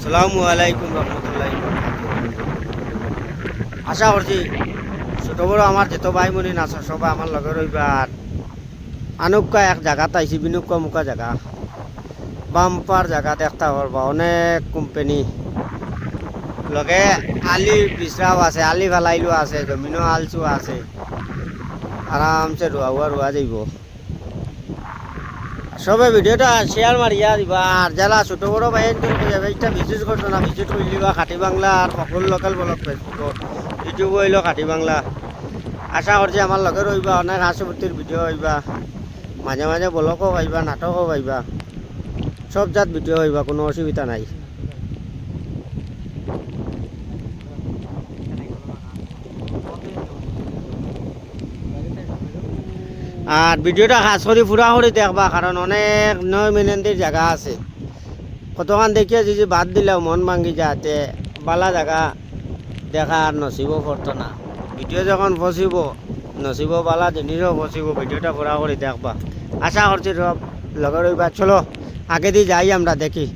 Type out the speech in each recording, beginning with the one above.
আসসালামু আলাইকুম রহমতুল্লাহি। আশা করছি ছোট বড় আমার যেত ভাই মনি নাচ সবাই আমার লগে রইবা। আর আনুকা এক জায়গাত আইসি, বিনুকা মুকা জায়গা, বাম্পার জায়গা দেখতে পারবা। অনেক কোম্পানি লগে আলি বিচরাও আছে, আলি ফালাইলো আছে, জমিনও আলচু আছে। আরামসে রোয়া যাইব। সবে ভিডিওটা শেয়ার মারিয়া দিবা। আর যারা ছোট বড় ভাই এটা ভিজিট করছো না, ভিজিট করলি বা খাটি বাংলা আর সকল লোকাল ব্লগ ফেসবুক ইউটিউব হইল খাটি বাংলা। আশা করছি আমার লগে রইবা, অনেক হাসিমতির ভিডিও হইবা, মাঝে মাঝে ব্লগও পাইবা, নাটকও পাইবা, সব জাত ভিডিও হইবা, কোনো অসুবিধা নাই। আর ভিডিওটা খাস করে পুরা করে দেখবা, কারণ অনেক নয় মিনিটের জায়গা আছে। কতক্ষণ দেখিয়ে যদি বাদ দিলেও মন ভাঙ্গি যাতে বালা জায়গা দেখা আর নসিব পড়তো না। ভিডিও যখন ফসিব নসিব বালা জিনিসও ফসিব। ভিডিওটা পুরা করে দেখবা। আশা করছি সব লগে রইবা। চলো আগে দিয়ে যাই, আমরা দেখি।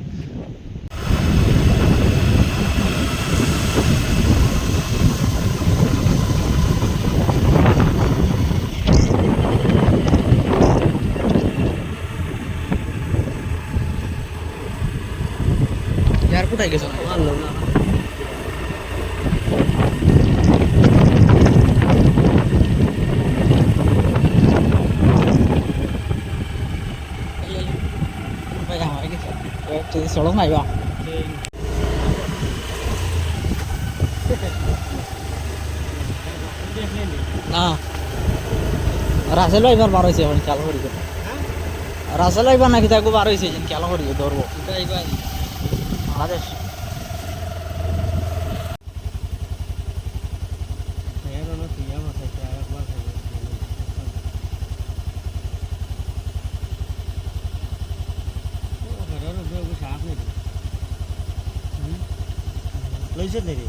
কোথায় গেছো? সড়ক নাই বা না, রাসেল এবার বার হয়েছে, এখন খেয়াল করি। রাসেল এবার নাকি তাকে বার হয়েছে, খেয়াল করি ধরবো বাংলাদেশ। লইছে নেকি?